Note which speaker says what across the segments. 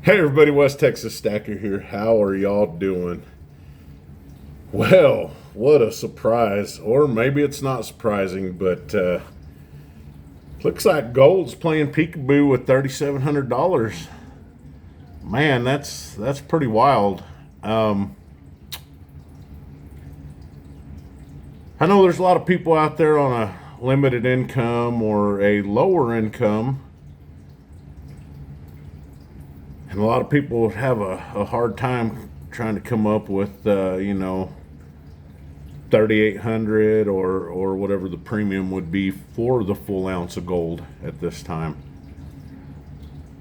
Speaker 1: Hey everybody, West Texas Stacker here. How are y'all doing? Well, what a surprise. Or maybe it's not surprising, but looks like gold's playing peekaboo with $3,700. Man, that's pretty wild. Um, I know there's a lot of people out there on a limited income or a lower income, and a lot of people have a hard time trying to come up with 3,800 or whatever the premium would be for the full ounce of gold at this time.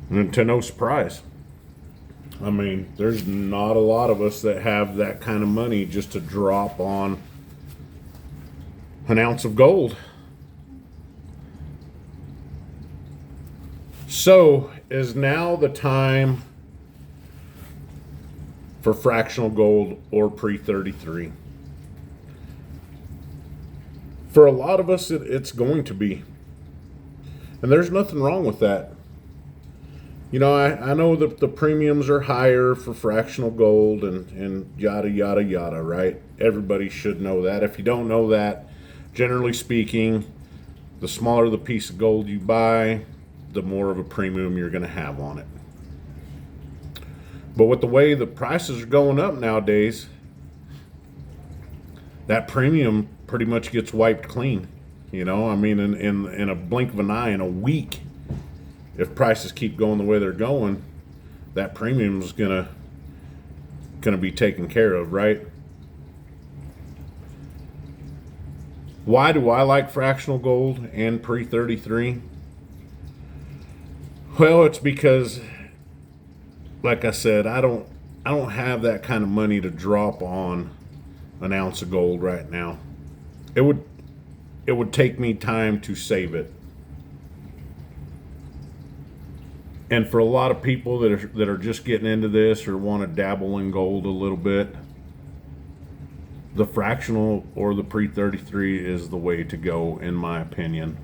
Speaker 1: And to no surprise, I mean, there's not a lot of us that have that kind of money just to drop on an ounce of gold. So, is now the time for fractional gold or pre 33? For a lot of us, it's going to be. And there's nothing wrong with that. You know, I know that the premiums are higher for fractional gold and yada, yada, yada, right? Everybody should know that. If you don't know that, generally speaking, the smaller the piece of gold you buy, the more of a premium you're going to have on it. But with the way the prices are going up nowadays, that premium pretty much gets wiped clean. You know, I mean, in a blink of an eye, in a week, if prices keep going the way they're going, that premium is gonna be taken care of, right? Why do I like fractional gold and pre 33? Well, it's because, like I said, I don't have that kind of money to drop on an ounce of gold right now. It would take me time to save it. And for a lot of people that are just getting into this or want to dabble in gold a little bit, the fractional or the pre 33 is the way to go, in my opinion.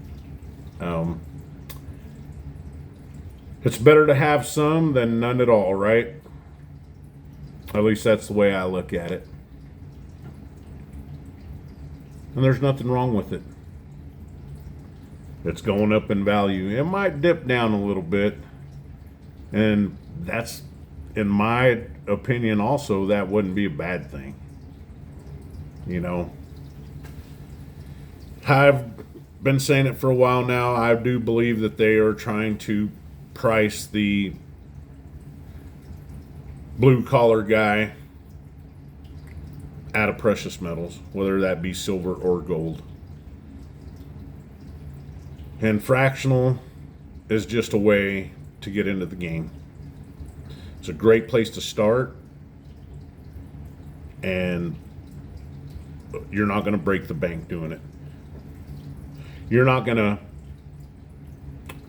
Speaker 1: It's better to have some than none at all, right? At least that's the way I look at it. And there's nothing wrong with it. It's going up in value. It might dip down a little bit. And that's, in my opinion, also, that wouldn't be a bad thing. You know, I've been saying it for a while now. I do believe that they are trying to price the blue collar guy out of precious metals, whether that be silver or gold. And fractional is just a way to get into the game. It's a great place to start, and you're not going to break the bank doing it. You're not going to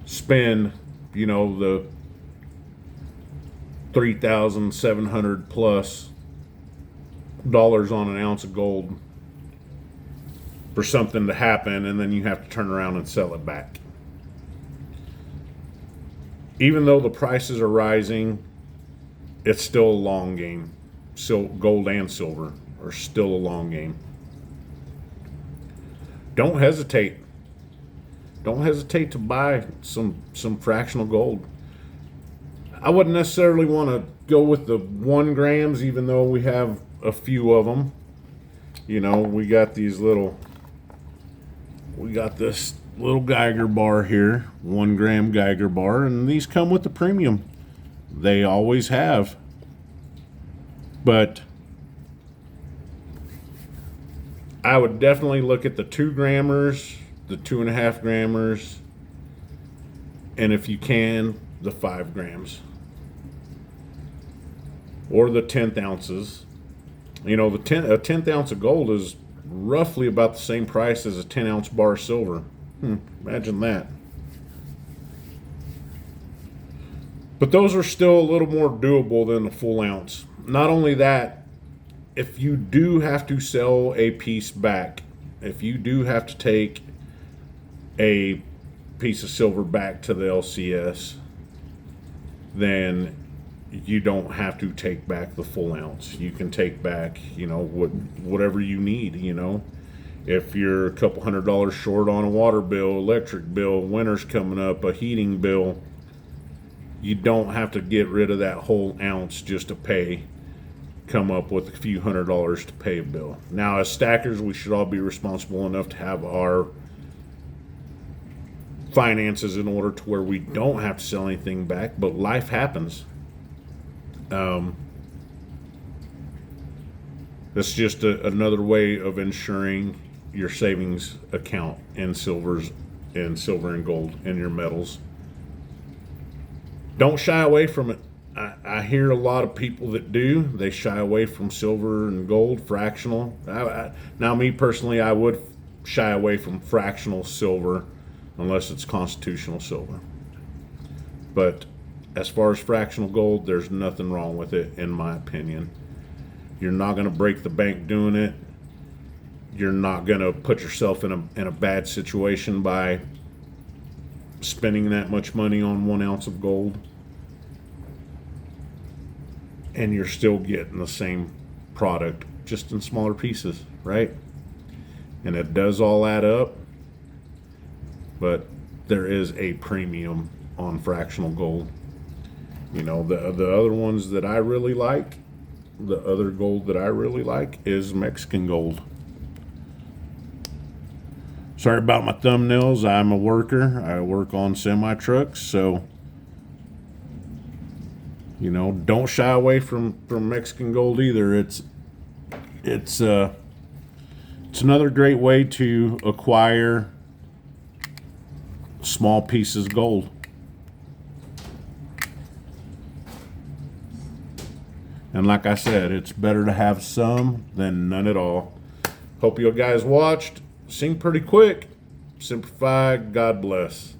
Speaker 1: spend, the 3,700 plus dollars on an ounce of gold for something to happen, and then you have to turn around and sell it back. Even though the prices are rising, it's still a long game. Gold and silver are still a long game. Don't hesitate. Don't hesitate to buy some fractional gold. I wouldn't necessarily want to go with the 1 grams, even though we have a few of them. We got this little Geiger bar here, 1 gram Geiger bar, and these come with the premium. They always have. But I would definitely look at the 2 grammers, the 2.5 grammers, and if you can, the 5 grams. Or the 10th ounces. A 10th ounce of gold is roughly about the same price as a 10-ounce bar of silver. Imagine that. But those are still a little more doable than the full ounce. Not only that, if you do have to sell a piece back, if you do have to take a piece of silver back to the LCS, then you don't have to take back the full ounce. You can take back, whatever you need, If you're a couple $100 short on a water bill, electric bill, winter's coming up, a heating bill, you don't have to get rid of that whole ounce just to come up with a few $100s to pay a bill. Now, as stackers, we should all be responsible enough to have our finances in order to where we don't have to sell anything back, but life happens. That's just another way of ensuring your savings account in silver and gold and your metals. Don't shy away from it. I hear a lot of people that do. They shy away from silver and gold, fractional. Now, me personally, I would shy away from fractional silver unless it's constitutional silver. But as far as fractional gold, there's nothing wrong with it, in my opinion. You're not going to break the bank doing it. You're not going to put yourself in a bad situation by spending that much money on 1 ounce of gold. And you're still getting the same product, just in smaller pieces, right? And it does all add up. But there is a premium on fractional gold. The other ones that I really like, the other gold that I really like is Mexican gold. Sorry about my thumbnails. I'm a worker. I work on semi trucks, so don't shy away from Mexican gold either. It's another great way to acquire small pieces of gold. And like I said, it's better to have some than none at all. Hope you guys watched. Seemed pretty quick. Simplify. God bless.